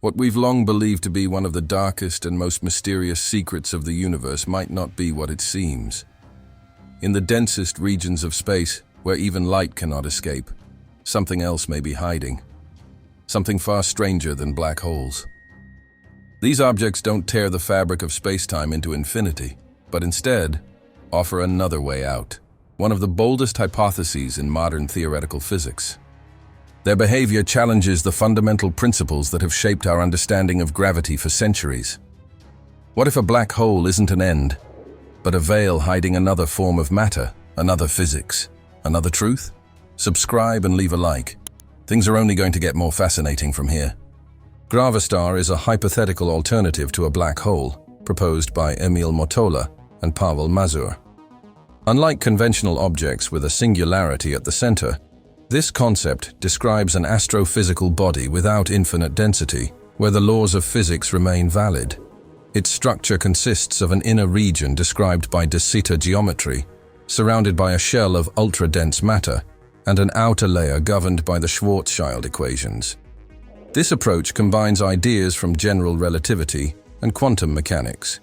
What we've long believed to be one of the darkest and most mysterious secrets of the universe might not be what it seems. In the densest regions of space, where even light cannot escape, something else may be hiding. Something far stranger than black holes. These objects don't tear the fabric of space-time into infinity, but instead offer another way out. One of the boldest hypotheses in modern theoretical physics. Their behavior challenges the fundamental principles that have shaped our understanding of gravity for centuries. What if a black hole isn't an end, but a veil hiding another form of matter, another physics, another truth? Subscribe and leave a like. Things are only going to get more fascinating from here. Gravastar is a hypothetical alternative to a black hole, proposed by Emil Motola and Pavel Mazur. Unlike conventional objects with a singularity at the center, this concept describes an astrophysical body without infinite density, where the laws of physics remain valid. Its structure consists of an inner region described by de Sitter geometry, surrounded by a shell of ultra-dense matter, and an outer layer governed by the Schwarzschild equations. This approach combines ideas from general relativity and quantum mechanics.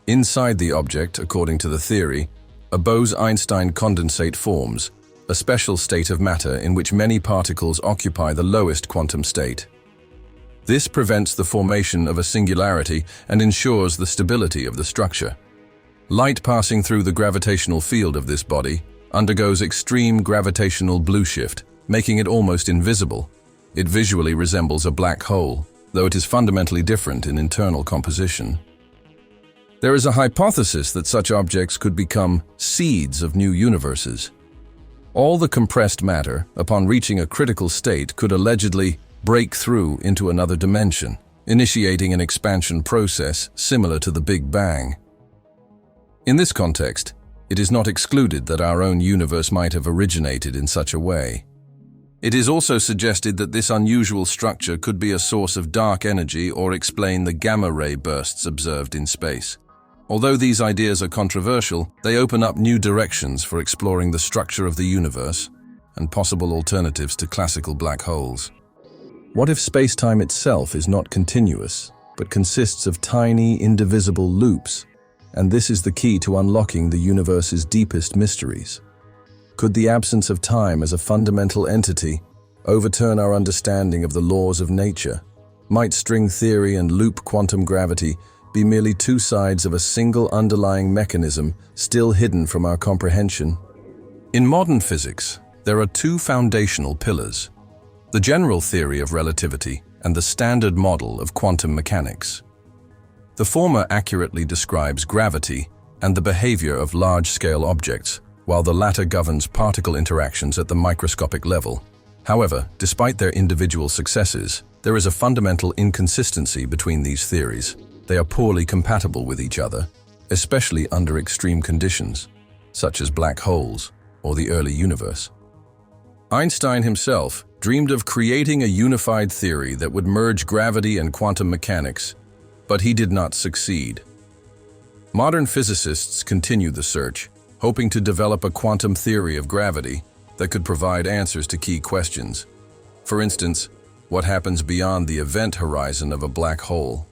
Inside the object, according to the theory, a Bose-Einstein condensate forms, a special state of matter in which many particles occupy the lowest quantum state. This prevents the formation of a singularity and ensures the stability of the structure. Light passing through the gravitational field of this body undergoes extreme gravitational blue shift, making it almost invisible. It visually resembles a black hole, though it is fundamentally different in internal composition. There is a hypothesis that such objects could become seeds of new universes. All the compressed matter, upon reaching a critical state, could allegedly break through into another dimension, initiating an expansion process similar to the Big Bang. In this context, it is not excluded that our own universe might have originated in such a way. It is also suggested that this unusual structure could be a source of dark energy or explain the gamma-ray bursts observed in space. Although these ideas are controversial, they open up new directions for exploring the structure of the universe and possible alternatives to classical black holes. What if space-time itself is not continuous, but consists of tiny, indivisible loops, and this is the key to unlocking the universe's deepest mysteries? Could the absence of time as a fundamental entity overturn our understanding of the laws of nature? Might string theory and loop quantum gravity be merely two sides of a single underlying mechanism still hidden from our comprehension? In modern physics, there are two foundational pillars: the general theory of relativity and the standard model of quantum mechanics. The former accurately describes gravity and the behavior of large-scale objects, while the latter governs particle interactions at the microscopic level. However, despite their individual successes, there is a fundamental inconsistency between these theories. They are poorly compatible with each other, especially under extreme conditions, such as black holes or the early universe. Einstein himself dreamed of creating a unified theory that would merge gravity and quantum mechanics, but he did not succeed. Modern physicists continue the search, hoping to develop a quantum theory of gravity that could provide answers to key questions. For instance, what happens beyond the event horizon of a black hole?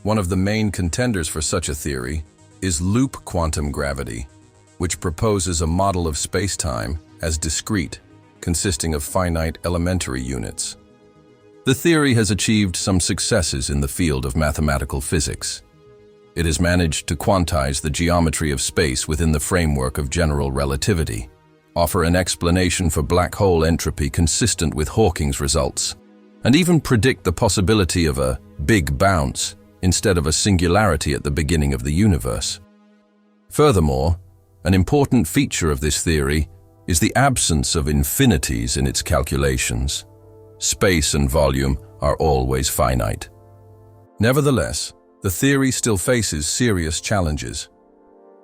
One of the main contenders for such a theory is loop quantum gravity, which proposes a model of space-time as discrete, consisting of finite elementary units. The theory has achieved some successes in the field of mathematical physics. It has managed to quantize the geometry of space within the framework of general relativity, offer an explanation for black hole entropy consistent with Hawking's results, and even predict the possibility of a big bounce instead of a singularity at the beginning of the universe. Furthermore, an important feature of this theory is the absence of infinities in its calculations. Space and volume are always finite. Nevertheless, the theory still faces serious challenges.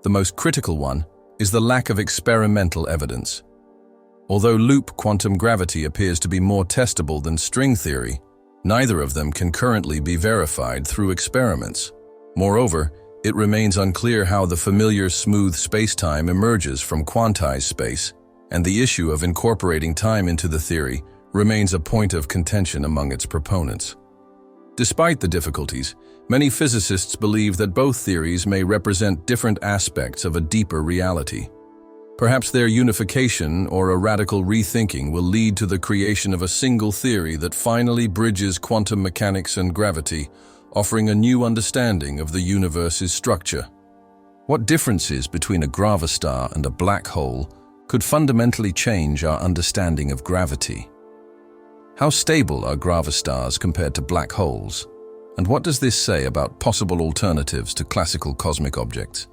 The most critical one is the lack of experimental evidence. Although loop quantum gravity appears to be more testable than string theory, neither of them can currently be verified through experiments. Moreover, it remains unclear how the familiar smooth space-time emerges from quantized space, and the issue of incorporating time into the theory remains a point of contention among its proponents. Despite the difficulties, many physicists believe that both theories may represent different aspects of a deeper reality. Perhaps their unification or a radical rethinking will lead to the creation of a single theory that finally bridges quantum mechanics and gravity, offering a new understanding of the universe's structure. What differences between a gravastar and a black hole could fundamentally change our understanding of gravity? How stable are gravastars compared to black holes? And what does this say about possible alternatives to classical cosmic objects?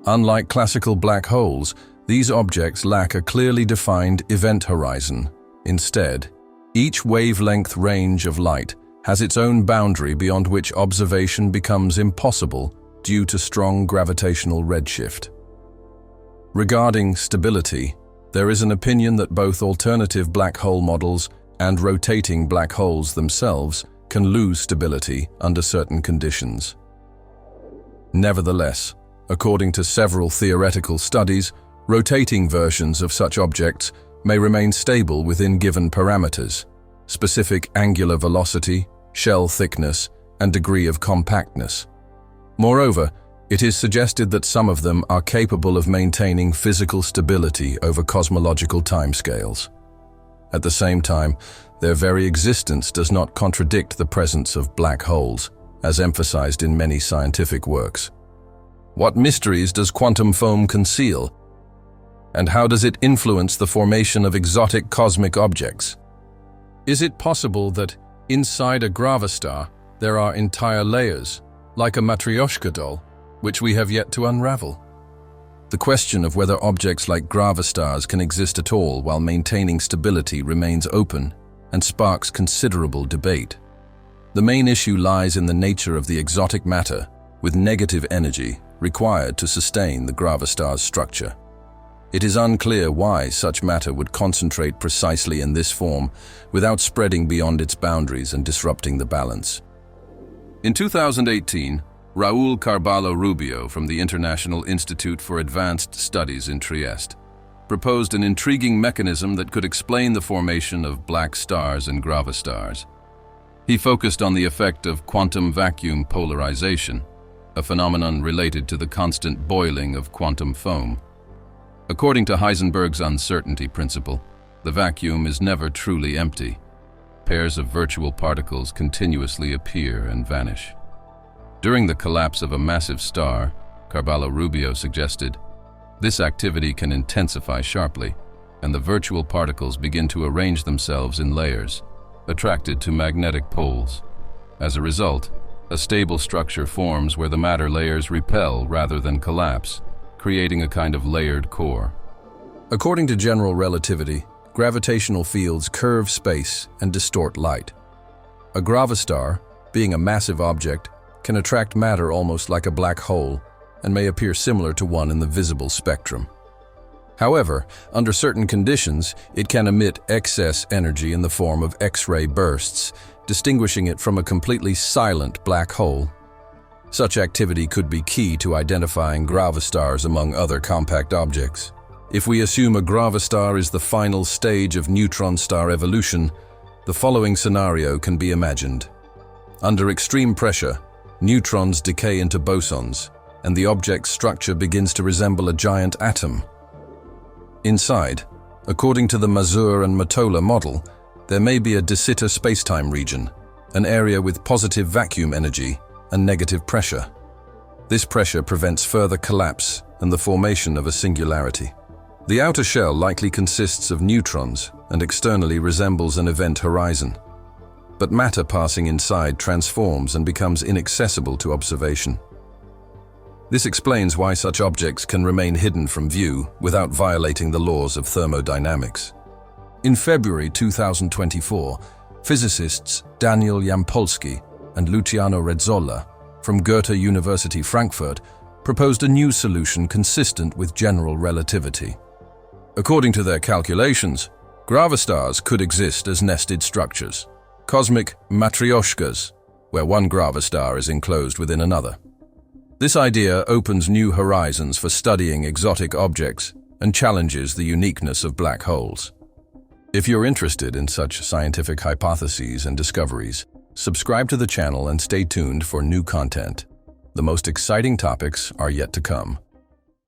Unlike classical black holes, these objects lack a clearly defined event horizon. Instead, each wavelength range of light has its own boundary beyond which observation becomes impossible due to strong gravitational redshift. Regarding stability, there is an opinion that both alternative black hole models and rotating black holes themselves can lose stability under certain conditions. Nevertheless, according to several theoretical studies, rotating versions of such objects may remain stable within given parameters: specific angular velocity, shell thickness, and degree of compactness. Moreover, it is suggested that some of them are capable of maintaining physical stability over cosmological timescales. At the same time, their very existence does not contradict the presence of black holes, as emphasized in many scientific works. What mysteries does quantum foam conceal? And how does it influence the formation of exotic cosmic objects? Is it possible that inside a gravastar there are entire layers, like a matryoshka doll, which we have yet to unravel? The question of whether objects like gravastars can exist at all while maintaining stability remains open and sparks considerable debate. The main issue lies in the nature of the exotic matter with negative energy required to sustain the gravastar's structure. It is unclear why such matter would concentrate precisely in this form without spreading beyond its boundaries and disrupting the balance. In 2018, Raúl Carballo Rubio from the International Institute for Advanced Studies in Trieste proposed an intriguing mechanism that could explain the formation of black stars and gravastars. He focused on the effect of quantum vacuum polarization, a phenomenon related to the constant boiling of quantum foam. According to Heisenberg's uncertainty principle, the vacuum is never truly empty. Pairs of virtual particles continuously appear and vanish. During the collapse of a massive star, Carballo Rubio suggested, this activity can intensify sharply, and the virtual particles begin to arrange themselves in layers, attracted to magnetic poles. As a result, a stable structure forms where the matter layers repel rather than collapse, creating a kind of layered core. According to general relativity, gravitational fields curve space and distort light. A gravastar, being a massive object, can attract matter almost like a black hole and may appear similar to one in the visible spectrum. However, under certain conditions, it can emit excess energy in the form of X-ray bursts, distinguishing it from a completely silent black hole. Such activity could be key to identifying gravastars among other compact objects. If we assume a gravastar is the final stage of neutron star evolution, the following scenario can be imagined. Under extreme pressure, neutrons decay into bosons, and the object's structure begins to resemble a giant atom. Inside, according to the Mazur and Mottola model, there may be a de Sitter spacetime region, an area with positive vacuum energy and negative pressure. This pressure prevents further collapse and the formation of a singularity. The outer shell likely consists of neutrons and externally resembles an event horizon. But matter passing inside transforms and becomes inaccessible to observation. This explains why such objects can remain hidden from view without violating the laws of thermodynamics. In February 2024, physicists Daniel Jampolsky and Luciano Rezzolla from Goethe University Frankfurt proposed a new solution consistent with general relativity. According to their calculations, gravastars could exist as nested structures, cosmic matryoshkas, where one gravastar is enclosed within another. This idea opens new horizons for studying exotic objects and challenges the uniqueness of black holes. If you're interested in such scientific hypotheses and discoveries, Subscribe to the channel and stay tuned for new content. The most exciting topics are yet to come.